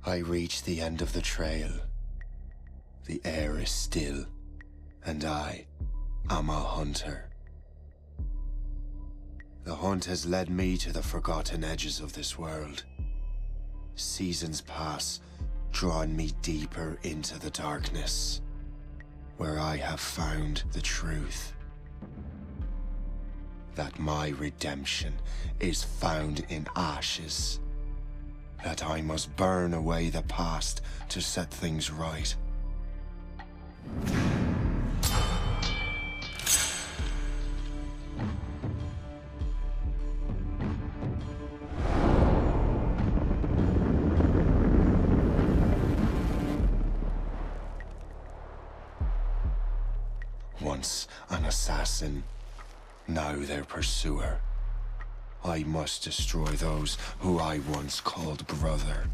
I reach the end of the trail. The air is still, and I am a hunter. The hunt has led me to the forgotten edges of this world. Seasons pass, drawing me deeper into the darkness, where I have found the truth. That my redemption is found in ashes. That I must burn away the past to set things right. Once an assassin, now their pursuer. I must destroy those who I once called brother.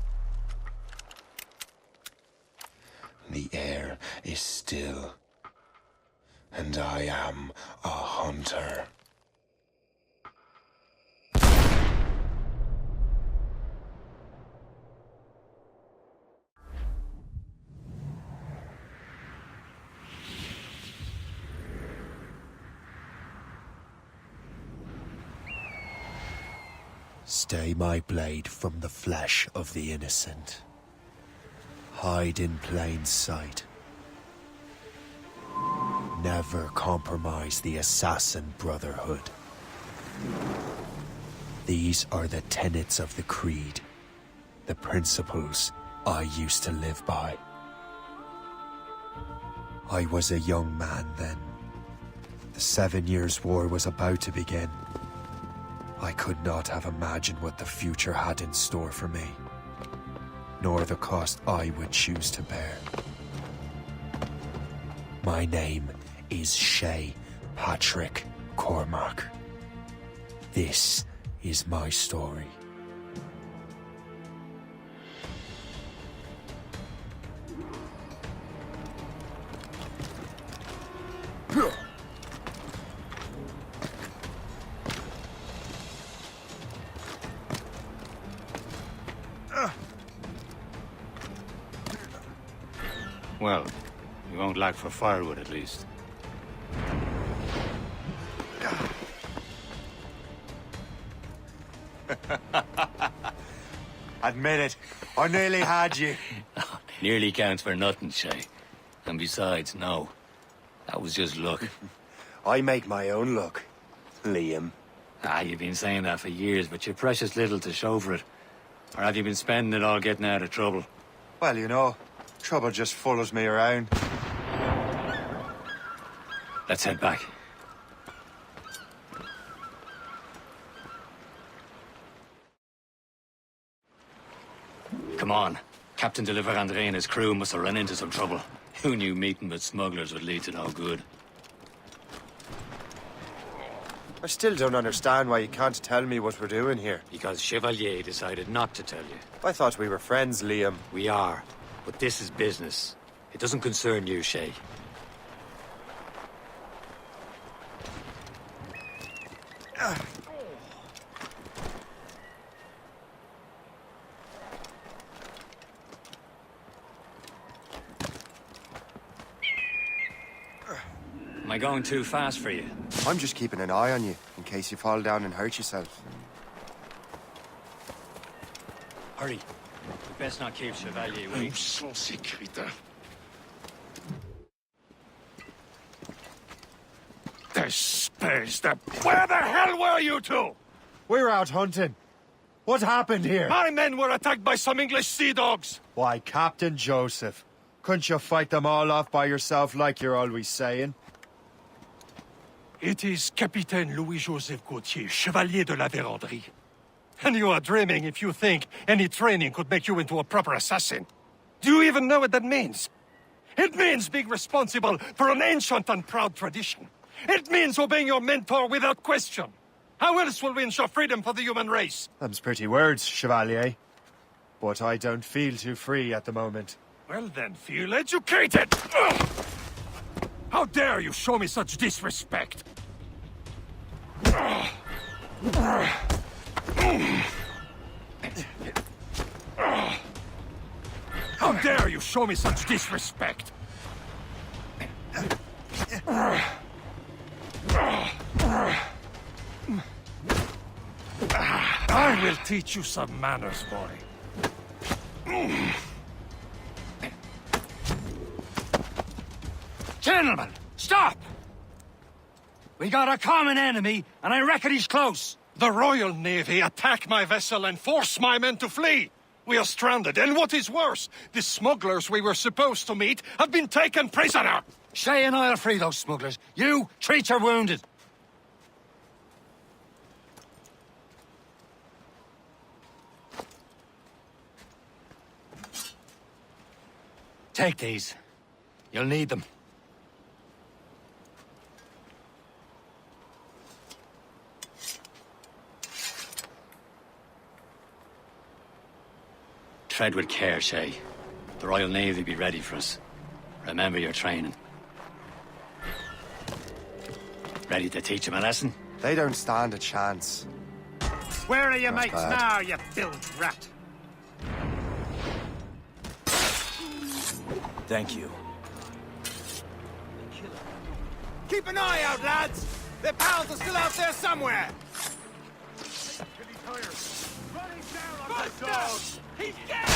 The air is still, and I am a hunter. Stay my blade from the flesh of the innocent. Hide in plain sight. Never compromise the assassin brotherhood. These are the tenets of the creed, the principles I used to live by. I was a young man then. The 7 Years' War was about to begin. I could not have imagined what the future had in store for me, nor the cost I would choose to bear. My name is Shay Patrick Cormac. This is my story. Well, you won't lack for firewood, at least. Admit it, I nearly had you. Nearly counts for nothing, Shay. And besides, no. That was just luck. I make my own luck, Liam. You've been saying that for years, but you're precious little to show for it. Or have you been spending it all getting out of trouble? Well, you know, trouble just follows me around. Let's head back. Come on. Captain de Andre and his crew must have run into some trouble. Who knew meeting with smugglers would lead to no good? I still don't understand why you can't tell me what we're doing here. Because Chevalier decided not to tell you. I thought we were friends, Liam. We are, but this is business. It doesn't concern you, Shay. Am I going too fast for you? I'm just keeping an eye on you, in case you fall down and hurt yourself. Hurry. We best not keep Chevalier waiting. Où sont ces crétins? Where the hell were you two? We're out hunting. What happened here? My men were attacked by some English sea dogs. Why, Captain Joseph, couldn't you fight them all off by yourself like you're always saying? It is Capitaine Louis-Joseph Gauthier, Chevalier de la Vérendrye. And you are dreaming if you think any training could make you into a proper assassin. Do you even know what that means? It means being responsible for an ancient and proud tradition. It means obeying your mentor without question. How else will we ensure freedom for the human race? Them's pretty words, Chevalier. But I don't feel too free at the moment. Well then, feel educated! Ugh! How dare you show me such disrespect? How dare you show me such disrespect? I will teach you some manners, boy. Gentlemen, stop! We got a common enemy, and I reckon he's close. The Royal Navy attack my vessel and force my men to flee. We are stranded, and what is worse, the smugglers we were supposed to meet have been taken prisoner. Shay and I'll free those smugglers. You, treat your wounded. Take these. You'll need them. Tread with care, Shay. The Royal Navy be ready for us. Remember your training. Ready to teach them a lesson? They don't stand a chance. Where are your Not mates bad. now, you bilge rat? Thank you. Keep an eye out, lads! Their pals are still out there somewhere! Buster! He's dead!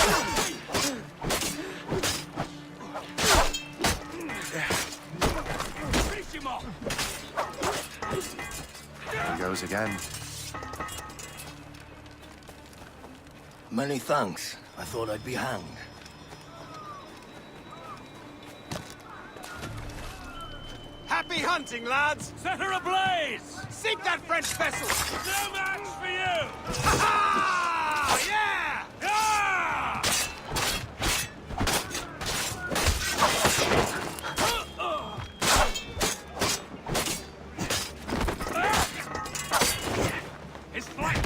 Finish him off! There he goes again. Many thanks. I thought I'd be hanged. Happy hunting, lads! Set her ablaze! Sink that French vessel! No match for you! Ha-ha! Yeah! Ah! His flank!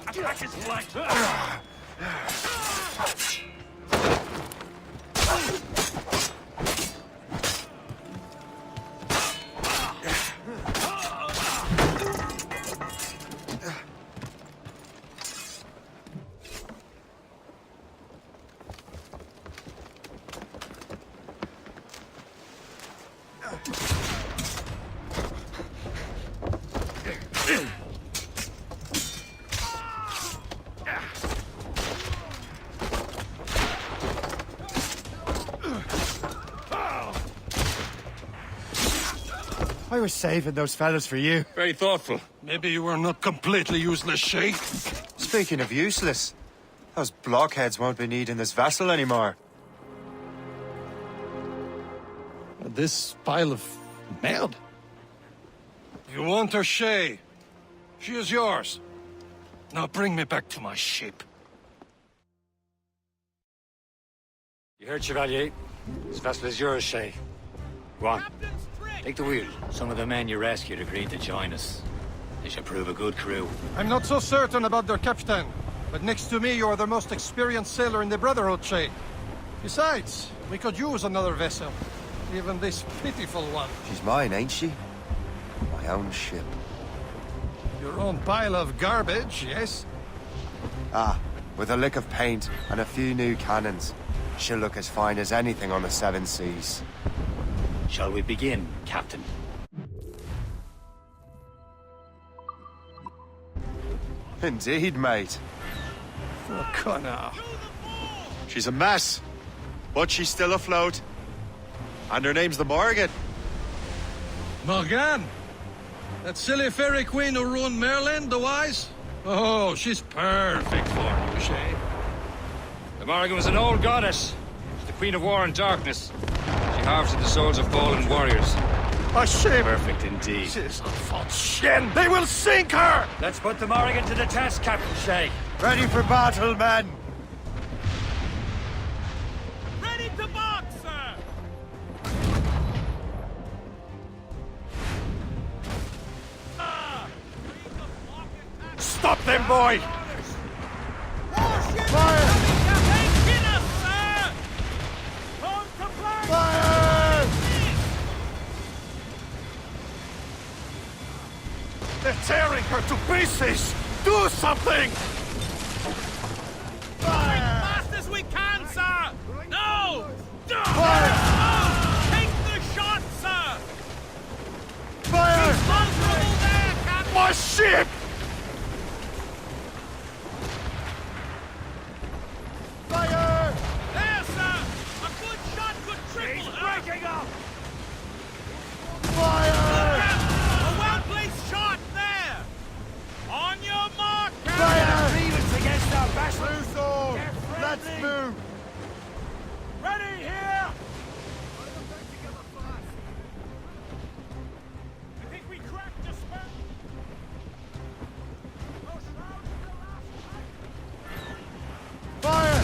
Attack his flank! I was saving those fellas for you. Very thoughtful. Maybe you were not completely useless, Shay. Speaking of useless, those blockheads won't be needing this vessel anymore. This pile of mud? You want her, Shay? She is yours. Now bring me back to my ship. You heard, Chevalier? This vessel is yours, Shay. Go on. Take the wheel. Some of the men you rescued agreed to join us. They should prove a good crew. I'm not so certain about their captain, but next to me you are the most experienced sailor in the Brotherhood, Shay. Besides, we could use another vessel. Even this pitiful one. She's mine, ain't she? My own ship. Your own pile of garbage, yes? Ah, with a lick of paint and a few new cannons. She'll look as fine as anything on the seven seas. Shall we begin, Captain? Indeed, mate. Oh, Connor. She's a mess, but she's still afloat. And her name's the Morgan. Morgan? That silly fairy queen who ruined Merlin, the wise? Oh, she's perfect for you, Shay. The Morrigan was an old goddess. She's the queen of war and darkness. She harvested the souls of fallen warriors. A shame. Perfect indeed. She's a false shin. They will sink her! Let's put the Morrigan to the test, Captain Shay. Ready for battle, men! Ready to box, sir! Stop them, boy! They're tearing her to pieces! Do something! Fast as we can, sir! No! Take the shot, sir! Fire! He's vulnerable there, Captain! My ship! Fire! There, sir! A good shot could triple her! Breaking up! Fire! A well-placed shot there! On your mark, Captain! Fire! Grievance against our vessels! Let's move! Ready here! I think we cracked the spell! Fire!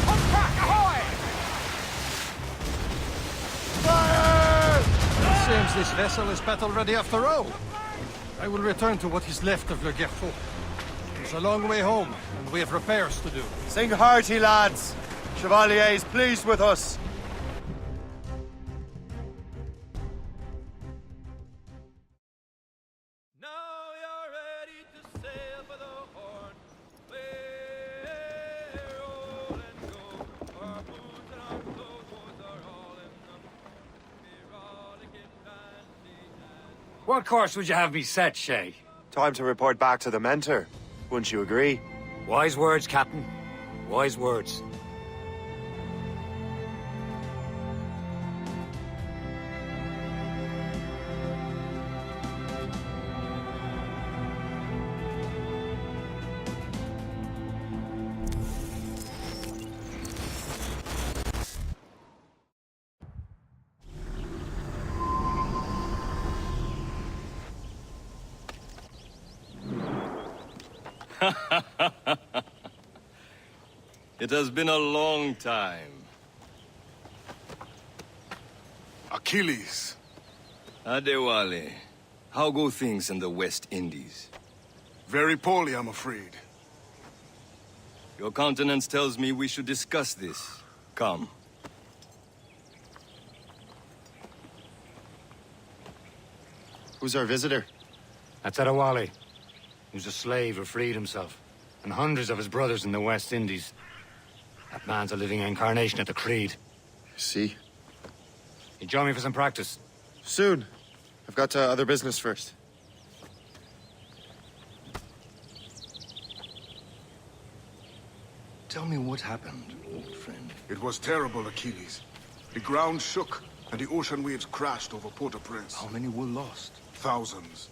Come back, ahoy! Fire! It seems this vessel is battle ready after all. I will return to what is left of Le Guerreau. It's a long way home, and we have repairs to do. Sing hearty, lads. Chevalier is pleased with us. Now you're ready to sail for the Horn. We're roll and go. Our boots and our clothes are all in them. We're rollicking dandy and... What course would you have me set, Shay? Time to report back to the mentor. Wouldn't you agree? Wise words, Captain. Wise words. It has been a long time. Achilles. Adewale, how go things in the West Indies? Very poorly, I'm afraid. Your countenance tells me we should discuss this. Come. Who's our visitor? That's Adewale. He was a slave who freed himself, and hundreds of his brothers in the West Indies. That man's a living incarnation of the Creed. See? You join me for some practice? Soon. I've got other business first. Tell me what happened, old friend. It was terrible, Achilles. The ground shook, and the ocean waves crashed over Port-au-Prince. How many were lost? Thousands.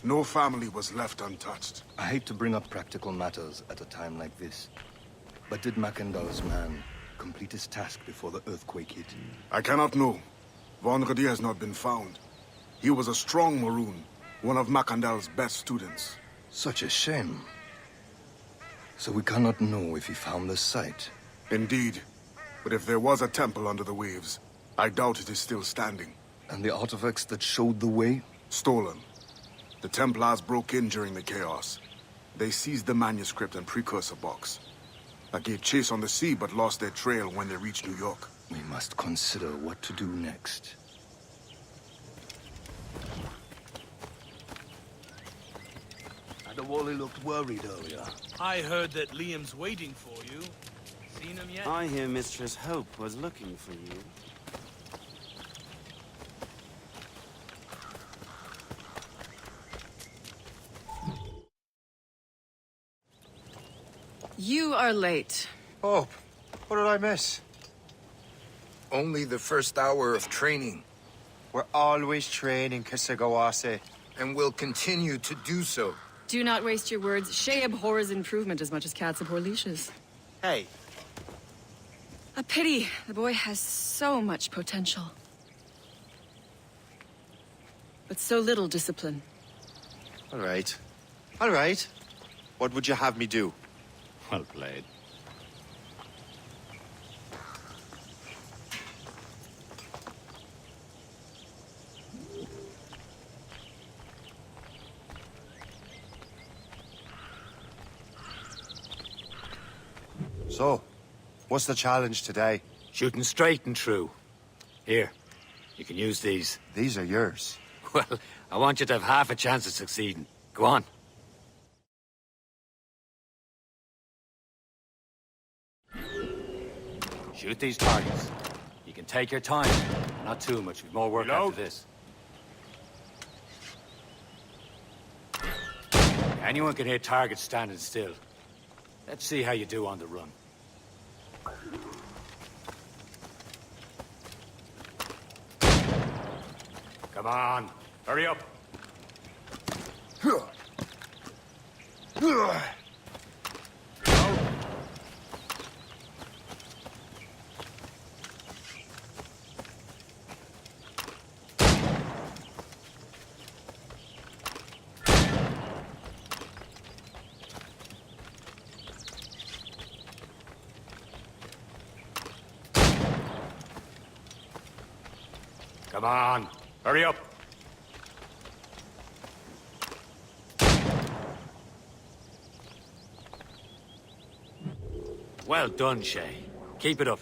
No family was left untouched. I hate to bring up practical matters at a time like this. But did Macandal's man complete his task before the earthquake hit? I cannot know. Vendredi has not been found. He was a strong Maroon, one of Macandal's best students. Such a shame. So we cannot know if he found the site. Indeed. But if there was a temple under the waves, I doubt it is still standing. And the artifacts that showed the way? Stolen. The Templars broke in during the chaos. They seized the manuscript and precursor box. I gave chase on the sea, but lost their trail when they reached New York. We must consider what to do next. Adewale looked worried earlier. I heard that Liam's waiting for you. Seen him yet? I hear Mistress Hope was looking for you. You are late. Hope, what did I miss? Only the first hour of training, We're always training, Kisagawase. and will continue to do so. Do not waste your words. Shay abhors improvement as much as cats abhor leashes. Hey, A pity. The boy has so much potential. But so little discipline. all right. All right. What would you have me do? Well played. So, what's the challenge today? Shooting straight and true. Here, you can use these. These are yours. Well, I want you to have half a chance of succeeding. Go on. Shoot these targets. You can take your time. Not too much. We've more work after this. Anyone can hit targets standing still. Let's see how you do on the run. Come on, hurry up. Come on, hurry up. Well done, Shay. Keep it up.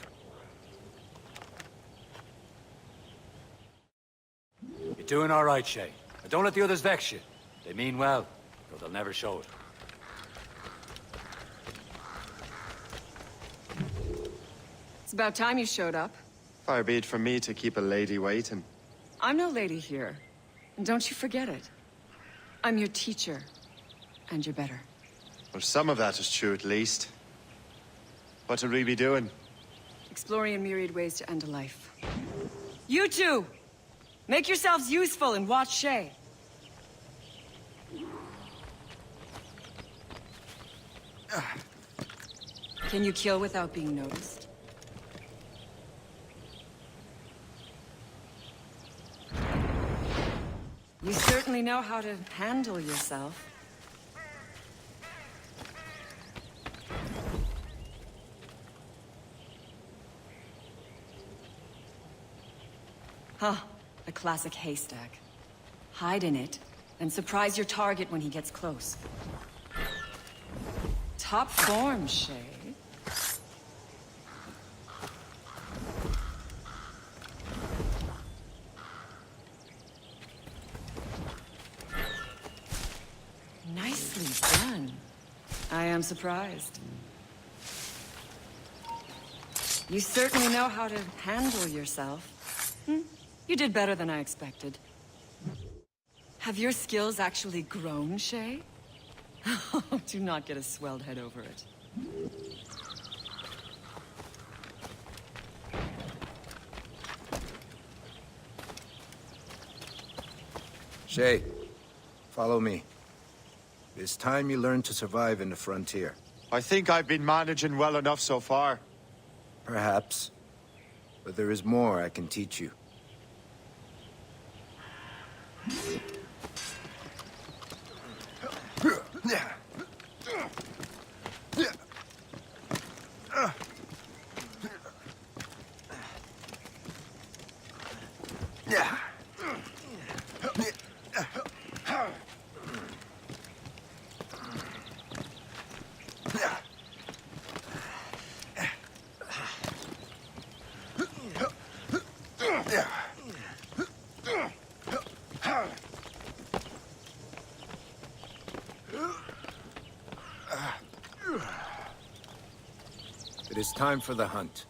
You're doing all right, Shay. But don't let the others vex you. They mean well, though they'll never show it. It's about time you showed up. Far be it from me to keep a lady waiting. I'm no lady here. And don't you forget it. I'm your teacher. And you're better. Well, some of that is true at least. What will we be doing? Exploring a myriad ways to end a life. You two! Make yourselves useful and watch Shay. Can you kill without being noticed? You certainly know how to handle yourself. Huh, a classic haystack. Hide in it, and surprise your target when he gets close. Top form, Shay. Nicely done. I am surprised. You certainly know how to handle yourself. You did better than I expected. Have your skills actually grown, Shay? Do not get a swelled head over it. Shay, follow me. It's time you learn to survive in the frontier. I think I've been managing well enough so far. Perhaps. But there is more I can teach you. It is time for the hunt.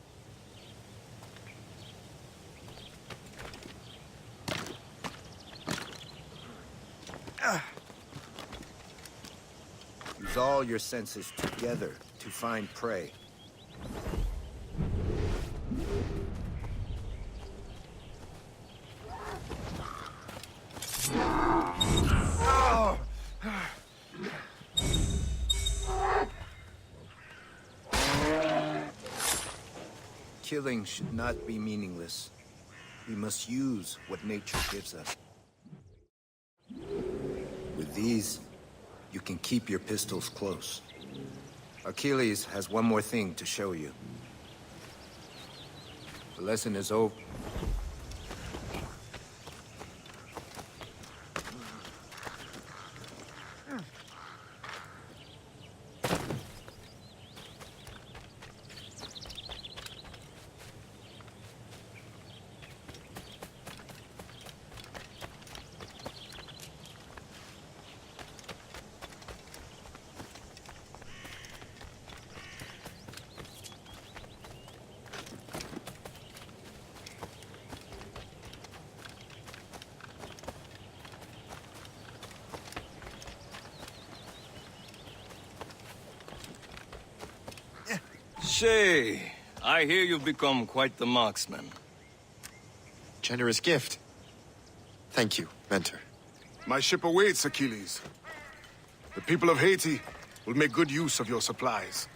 Use all your senses together to find prey. Killing should not be meaningless. We must use what nature gives us. With these, you can keep your pistols close. Achilles has one more thing to show you. The lesson is over. Shay, I hear you've become quite the marksman. Generous gift. Thank you, mentor. My ship awaits, Achilles. The people of Haiti will make good use of your supplies.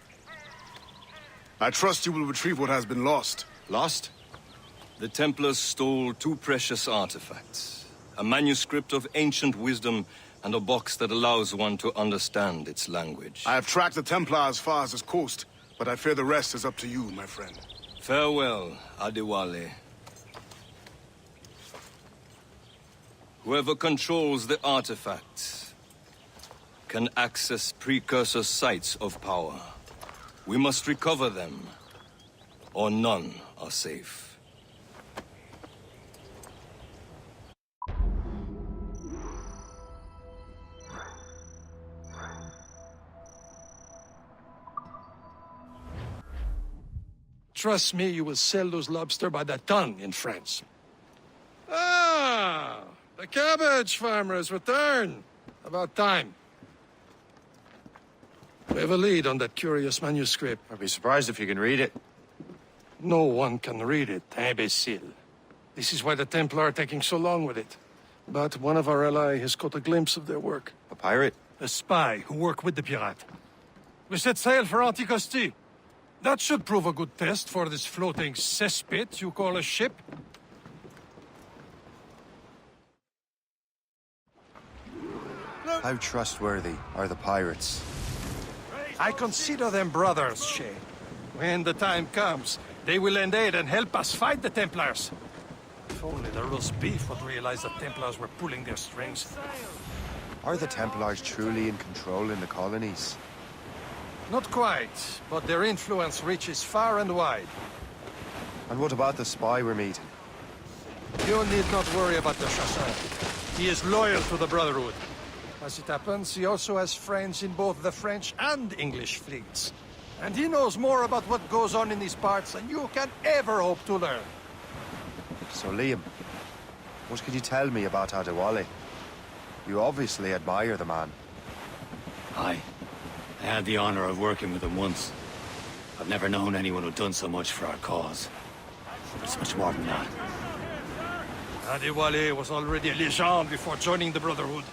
I trust you will retrieve what has been lost. Lost? The Templars stole 2 precious artifacts. A manuscript of ancient wisdom and a box that allows one to understand its language. I have tracked the Templar as far as this coast, but I fear the rest is up to you, my friend. Farewell, Adewale. Whoever controls the artifacts can access precursor sites of power. We must recover them, or none are safe. Trust me, you will sell those lobster by the ton in France. Ah, the cabbage farmers return. About time. We have a lead on that curious manuscript. I'd be surprised if you can read it. No one can read it, imbecile. This is why the Templar are taking so long with it. But one of our allies has caught a glimpse of their work. A pirate? A spy who worked with the pirate. We set sail for Anticosti. That should prove a good test for this floating cesspit you call a ship. How trustworthy are the pirates? I consider them brothers, Shay. When the time comes, they will lend aid and help us fight the Templars. If only the roast beef would realize the Templars were pulling their strings. Are the Templars truly in control in the colonies? Not quite, but their influence reaches far and wide. And what about the spy we're meeting? You need not worry about the chasseur. He is loyal to the Brotherhood. As it happens, he also has friends in both the French and English fleets. And he knows more about what goes on in these parts than you can ever hope to learn. So Liam, what can you tell me about Adewale? You obviously admire the man. Aye. I had the honor of working with him once. I've never known anyone who'd done so much for our cause. But it's much more than that. Adewale was already a legend before joining the Brotherhood.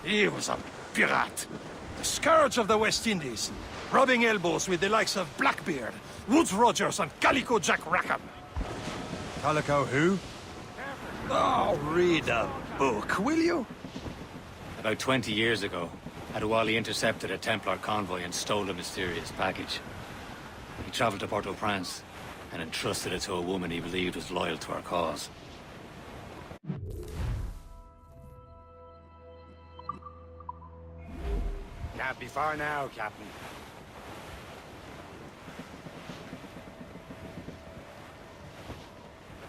He was a pirate. The scourge of the West Indies. Rubbing elbows with the likes of Blackbeard, Woodes Rogers, and Calico Jack Rackham. Calico who? Oh, read a book, will you? About 20 years ago, Adewale intercepted a Templar convoy and stole a mysterious package. He traveled to Port-au-Prince and entrusted it to a woman he believed was loyal to our cause. Can't be far now, Captain.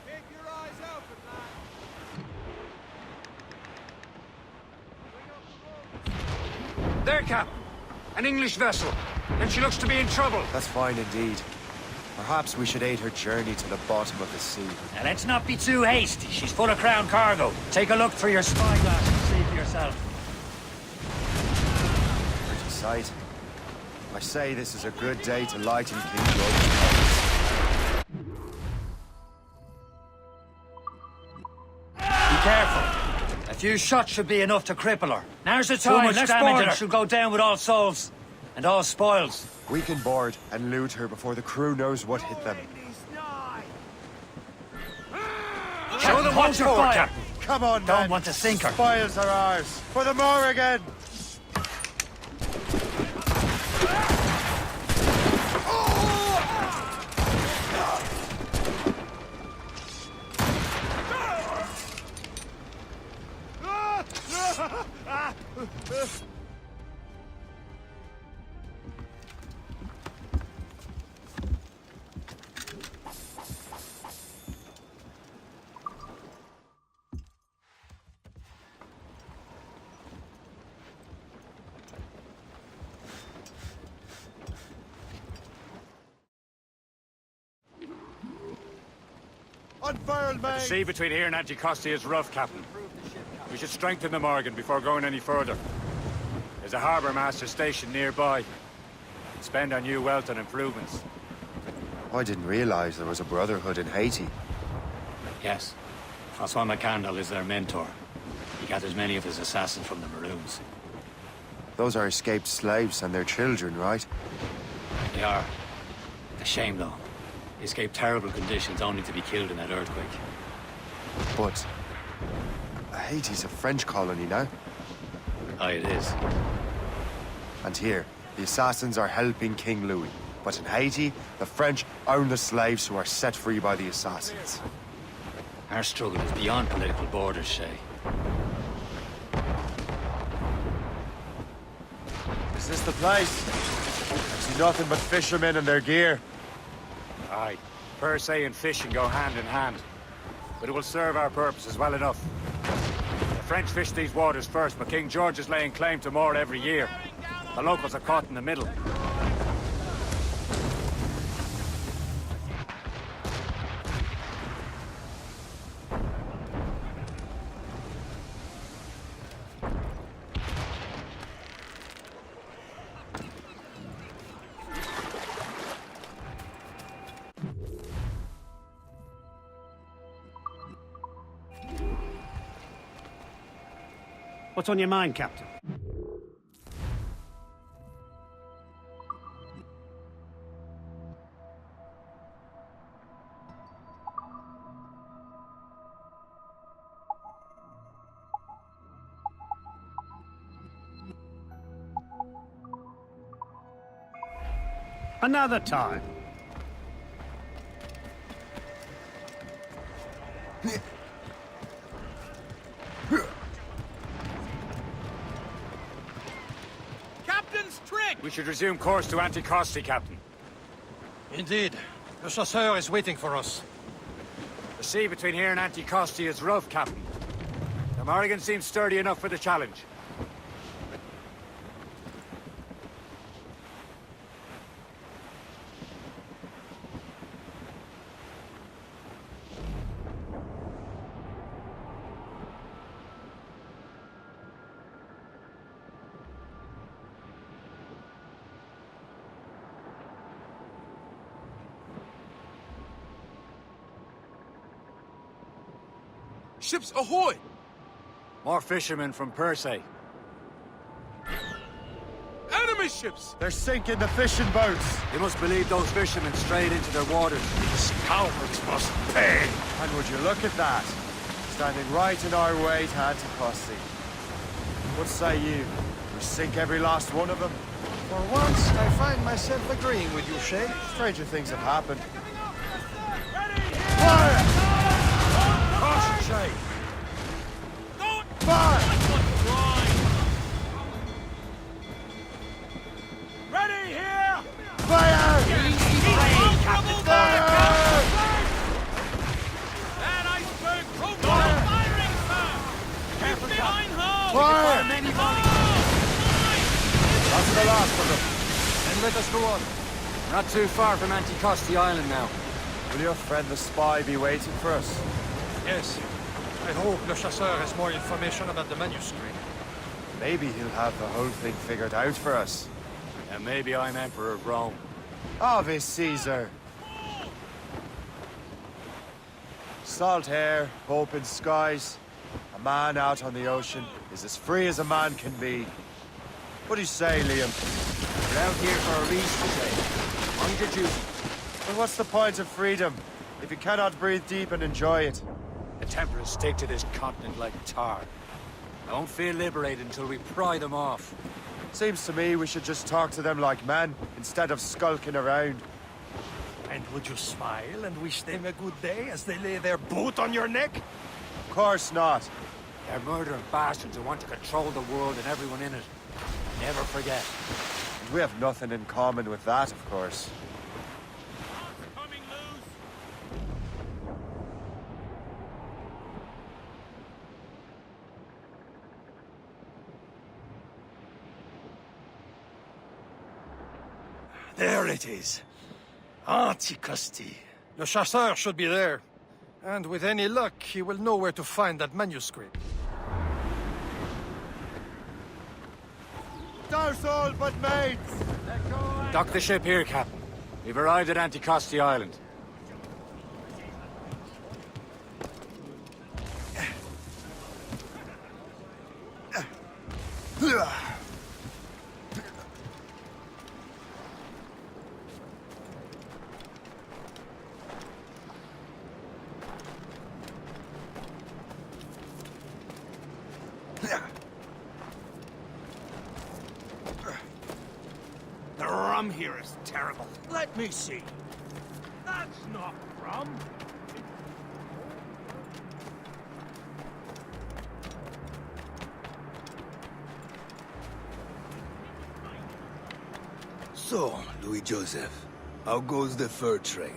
Keep your eyes open, lad. There, Captain. An English vessel. And she looks to be in trouble. That's fine indeed. Perhaps we should aid her journey to the bottom of the sea. Now let's not be too hasty. She's full of crown cargo. Take a look through your spyglass and see for yourself. Pretty sight. I say this is a good day to lighten King George's fires. Be careful. A few shots should be enough to cripple her. Now's the time. Too much damage and she'll go down with all souls. And all spoils. We can board and loot her before the crew knows what hit them. Show them what you're for, Captain. Come on, Don't men. want to sink her. Spoils are ours. For the Morrigan! Unfurled, The sea between here and Anticosti is rough, Captain. We should strengthen the Morgan before going any further. There's a harbour master stationed nearby. Spend our new wealth on improvements. I didn't realize there was a brotherhood in Haiti. Yes. Francois McCandle is their mentor. He gathers many of his assassins from the Maroons. Those are escaped slaves and their children, right? They are. A shame, though. They escaped terrible conditions only to be killed in that earthquake. But Haiti's a French colony now. Aye, it is. And here, the assassins are helping King Louis. But in Haiti, the French own the slaves who are set free by the assassins. Our struggle is beyond political borders, Shay. Is this the place? I see nothing but fishermen and their gear. Aye. Per se and fishing go hand in hand. But it will serve our purposes well enough. The French fish these waters first, but King George is laying claim to more every year. The locals are caught in the middle. What's on your mind, Captain? Another time. Captain's trick! We should resume course to Anticosti, Captain. Indeed. Le Chasseur is waiting for us. The sea between here and Anticosti is rough, Captain. The Morrigan seems sturdy enough for the challenge. Ships ahoy! More fishermen from Persay. Enemy ships! They're sinking the fishing boats. You must believe those fishermen strayed into their waters. These cowards must pay! And would you look at that? Standing right in our way to Anticosti. What say you? We sink every last one of them? For once, I find myself agreeing with you, Shay. Stranger things have happened. Fire! Caution, Shay! Fire! Ready here! Fire! Fire! That iceberg profile firing, sir! Keep behind her! Fire! Many That's the last of them. Then let us go on. We're not too far from Anticosti Island now. Will your friend the spy be waiting for us? Yes. I hope Le Chasseur has more information about the manuscript. Maybe he'll have the whole thing figured out for us. And maybe I'm Emperor of Rome. Ave Caesar. Salt air, open skies. A man out on the ocean is as free as a man can be. What do you say, Liam? We're out here for a reason today. Mind your duty. But what's the point of freedom if you cannot breathe deep and enjoy it? The Templars stick to this continent like tar. I won't feel liberated until we pry them off. Seems to me we should just talk to them like men, instead of skulking around. And would you smile and wish them a good day as they lay their boot on your neck? Of course not. They're murdering bastards who want to control the world and everyone in it. Never forget. And we have nothing in common with that, of course. coming loose! There it is. Anticosti. Le Chasseur should be there. And with any luck, he will know where to find that manuscript. Douse all but mates! Dock the ship here, Captain. We've arrived at Anticosti Island. The rum here is terrible. Let me see. That's not rum. So, Louis Joseph, how goes the fur trade?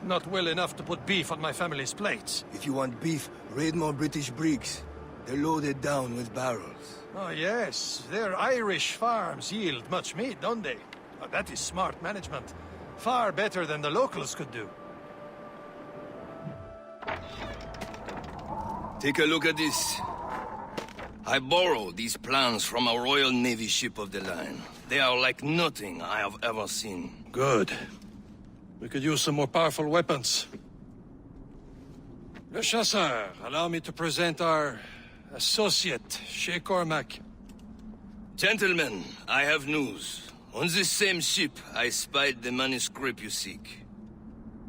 Not well enough to put beef on my family's plates. If you want beef, raid more British brigs. They're loaded down with barrels. Oh, yes. Their Irish farms yield much meat, don't they? That is smart management. Far better than the locals could do. Take a look at this. I borrowed these plans from a Royal Navy ship of the line. They are like nothing I have ever seen. Good. We could use some more powerful weapons. Le Chasseur, allow me to present our associate, Shay Cormac. Gentlemen, I have news. On this same ship, I spied the manuscript you seek.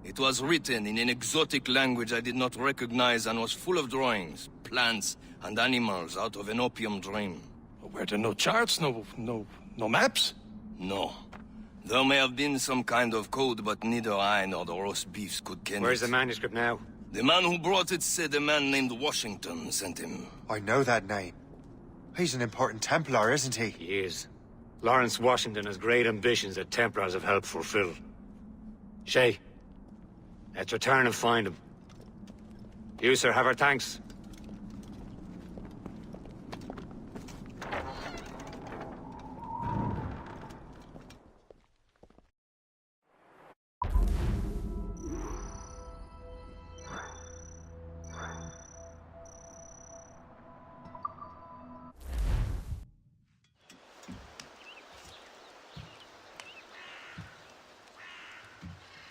It was written in an exotic language I did not recognize and was full of drawings, plants, and animals out of an opium dream. Were there no charts, no maps? No. There may have been some kind of code, but neither I nor the roast beefs could ken Where's it. the manuscript now? The man who brought it said a man named Washington sent him. I know that name. He's an important Templar, isn't he? He is. Lawrence Washington has great ambitions that Templars have helped fulfill. Shay, let's return and find him. You, sir, have our thanks.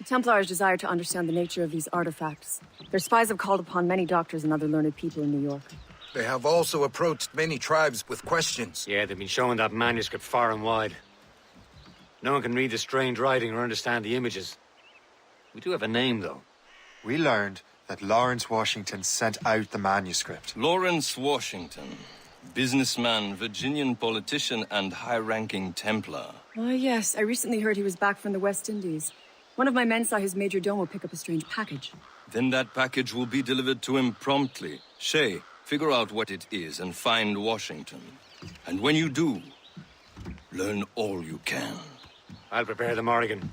Templars desire to understand the nature of these artifacts. Their spies have called upon many doctors and other learned people in New York. They have also approached many tribes with questions. Yeah, they've been showing that manuscript far and wide. No one can read the strange writing or understand the images. We do have a name, though. We learned that Lawrence Washington sent out the manuscript. Lawrence Washington. Businessman, Virginian politician, and high-ranking Templar. Oh, yes. I recently heard he was back from the West Indies. One of my men saw his major domo pick up a strange package. Then that package will be delivered to him promptly. Shay, figure out what it is and find Washington. And when you do, learn all you can. I'll prepare the Morrigan.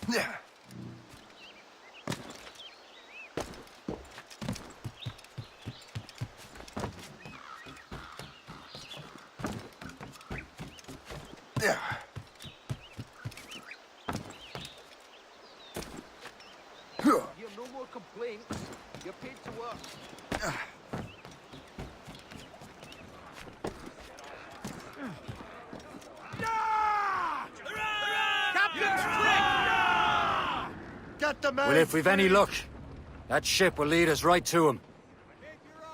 Yeah. Yeah. You have no more complaints. You're paid to work. Get the man! Well, if we've any luck, that ship will lead us right to him.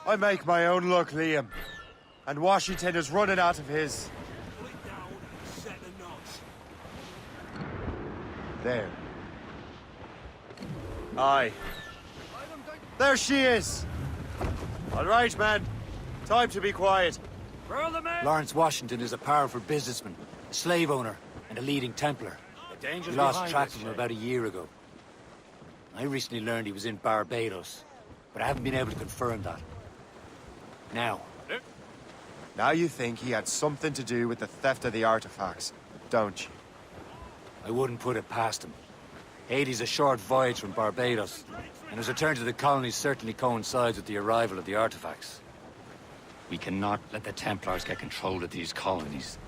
I make my own luck, Liam. And Washington is running out of his. There. Aye. There she is! All right, man. Time to be quiet. Lawrence Washington is a powerful businessman, a slave owner, and a leading Templar. We lost track of him about a year ago. I recently learned he was in Barbados, but I haven't been able to confirm that. Now you think he had something to do with the theft of the artifacts, don't you? I wouldn't put it past him. Haiti's a short voyage from Barbados, and his return to the colonies certainly coincides with the arrival of the artifacts. We cannot let the Templars get control of these colonies.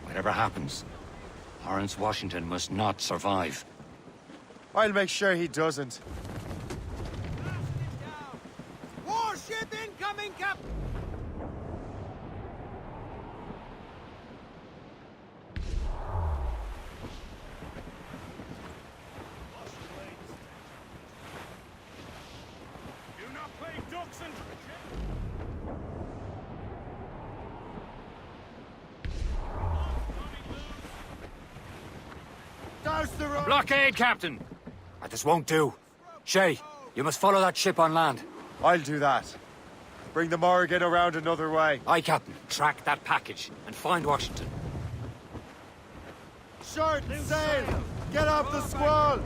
Whatever happens, Lawrence Washington must not survive. I'll make sure he doesn't. Warship incoming, Captain! Blockade, Captain! This won't do. Shay, you must follow that ship on land. I'll do that. Bring the Morrigan around another way. Aye, Captain. Track that package and find Washington. Short sail! Get off the squall!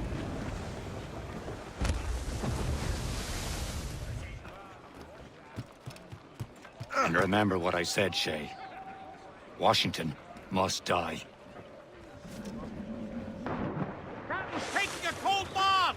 And remember what I said, Shay. Washington must die. Captain's taking a cold bath!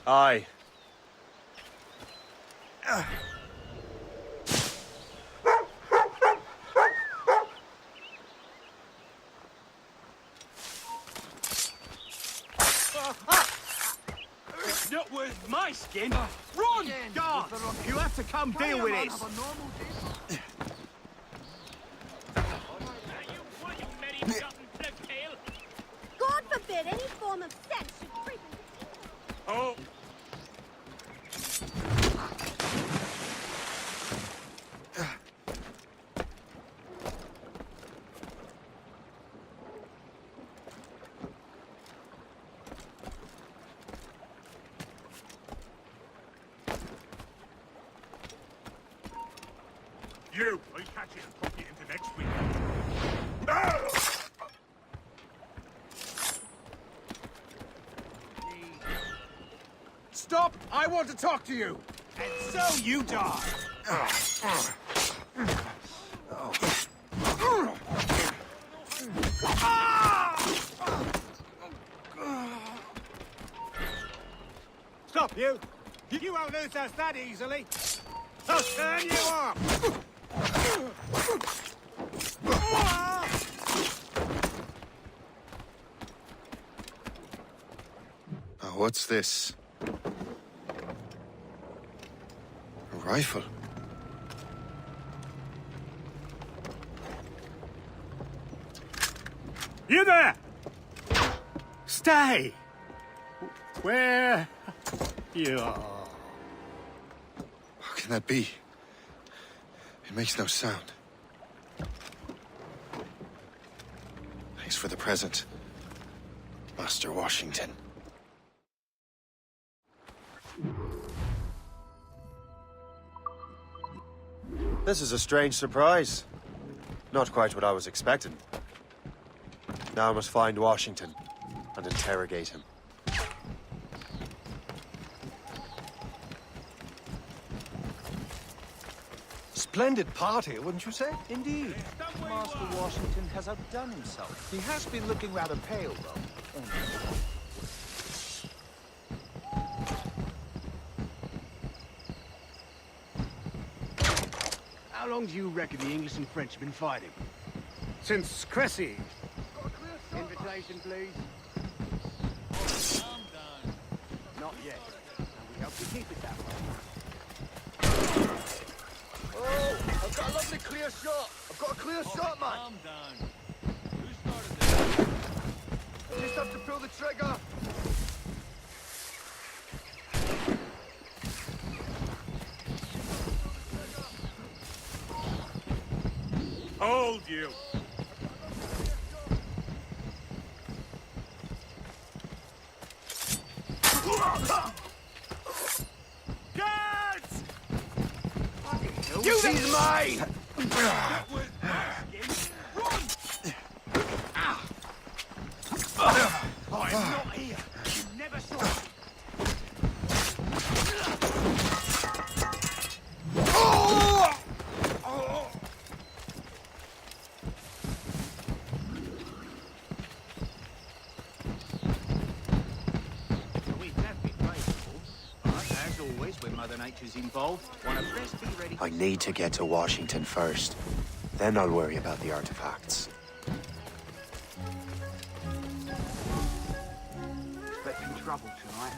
Aye. Not worth my skin. Run, guard! You have to come deal with this. God forbid any form of sense should creep into. Oh. You, I'll catch you and put you into next week. Stop! I want to talk to you! And so you die! Stop, you! You won't lose us that easily! I'll turn you off! Oh, what's this? A rifle? You there! Stay! Where you are. How can that be? It makes no sound. Thanks for the present, Master Washington. This is a strange surprise. Not quite what I was expecting. Now I must find Washington and interrogate him. Splendid party, wouldn't you say? Indeed. Master Washington has outdone himself. He has been looking rather pale, though. How long do you reckon the English and French have been fighting? Since Cressy. Invitation, please. Not yet. And we hope to keep it that way. Oh, I've got a lovely clear shot. I've got a clear shot, man. Calm down. Who started this? I just have to pull the trigger. Hold you! Guards! She's mine! always when Mother Nature's involved. Wanna best be ready. I need to get to Washington first. Then I'll worry about the artifacts. Expecting trouble tonight.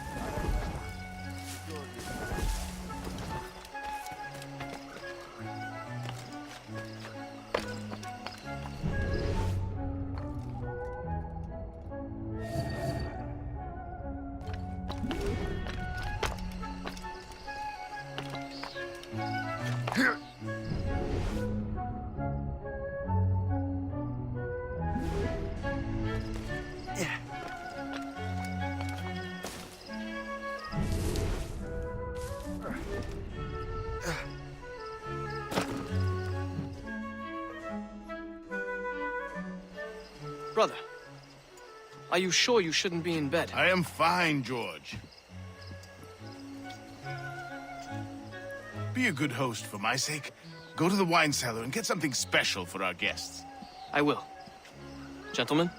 Brother, are you sure you shouldn't be in bed? I am fine, George. Be a good host for my sake. Go to the wine cellar and get something special for our guests. I will. Gentlemen?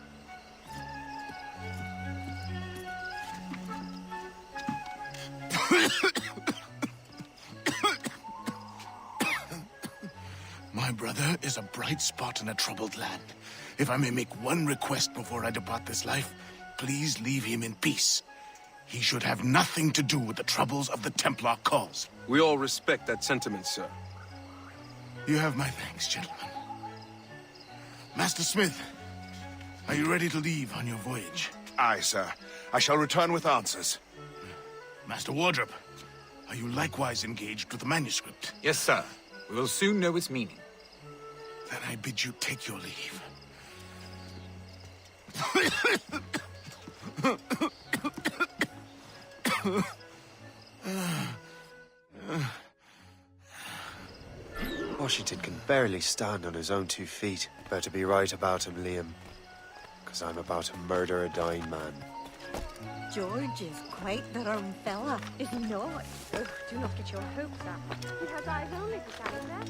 My brother is a bright spot in a troubled land. If I may make one request before I depart this life, please leave him in peace. He should have nothing to do with the troubles of the Templar cause. We all respect that sentiment, sir. You have my thanks, gentlemen. Master Smith, are you ready to leave on your voyage? Aye, sir. I shall return with answers. Master Wardrop, are you likewise engaged with the manuscript? Yes, sir. We will soon know its meaning. Then I bid you take your leave. Washington can barely stand on his own 2 feet. Better be right about him, Liam. Because I'm about to murder a dying man. George is quite the wrong fella, is he not? Oh, do not get your hopes up. He has eyes only for Separada.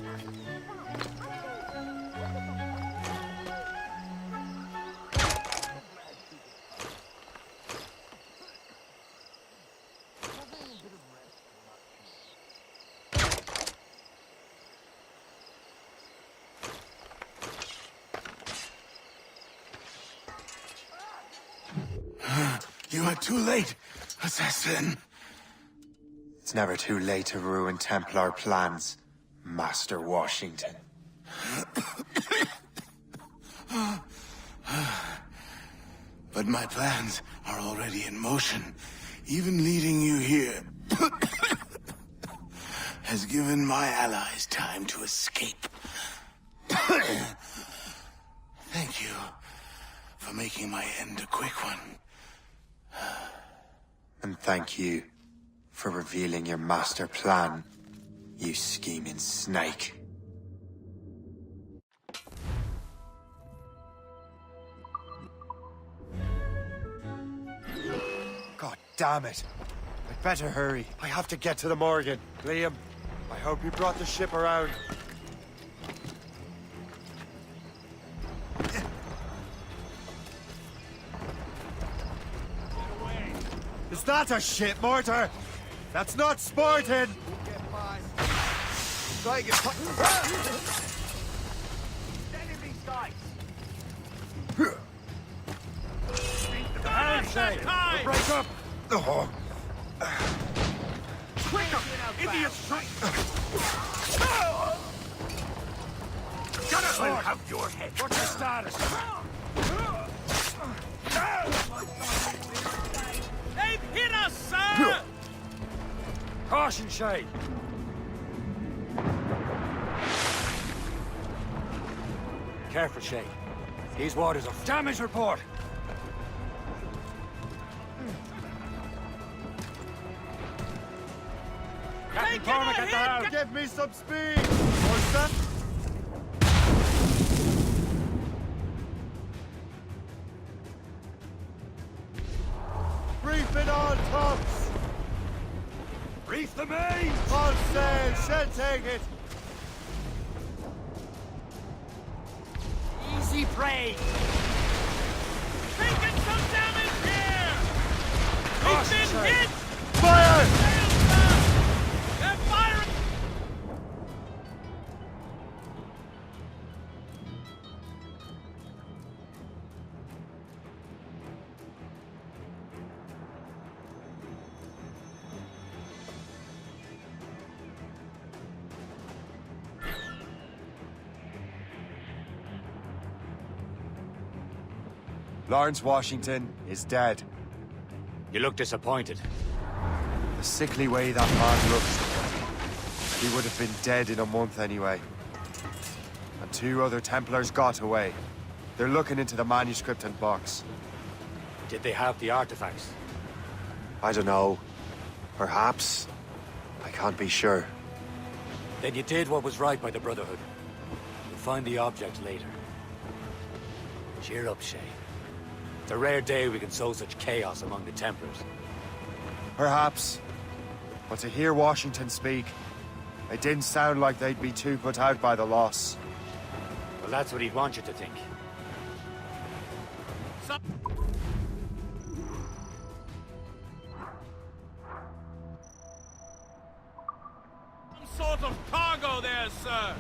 You are too late, assassin. It's never too late to ruin Templar plans, Master Washington. But my plans are already in motion. Even leading you here has given my allies time to escape. Thank you for making my end a quick one. And thank you for revealing your master plan, you scheming snake. God damn it. I'd better hurry. I have to get to the Morgan. Liam, I hope you brought the ship around. Is that a ship mortar? That's not sporting! Try to get Steady these guys! Handshake! We'll break up! Quicker! Idiots! Gonna I'll have your head! What's your status? They've hit us, sir! Caution, Shay! Careful, Shay. These waters are... Damage report! Captain Cormac at the house! Give me some speed! What's that? Reef it on tops! Reef the main! On sail, shed take it! Easy prey! Taking some damage here! We've been hit! Fire! Lawrence Washington is dead. You look disappointed. The sickly way that man looked, he would have been dead in a month anyway. And 2 other Templars got away. They're looking into the manuscript and box. Did they have the artifacts? I don't know. Perhaps. I can't be sure. Then you did what was right by the Brotherhood. You'll find the object later. Cheer up, Shay. It's a rare day we can sow such chaos among the Templars. Perhaps. But to hear Washington speak, it didn't sound like they'd be too put out by the loss. Well, that's what he'd want you to think. Some sort of cargo there, sir.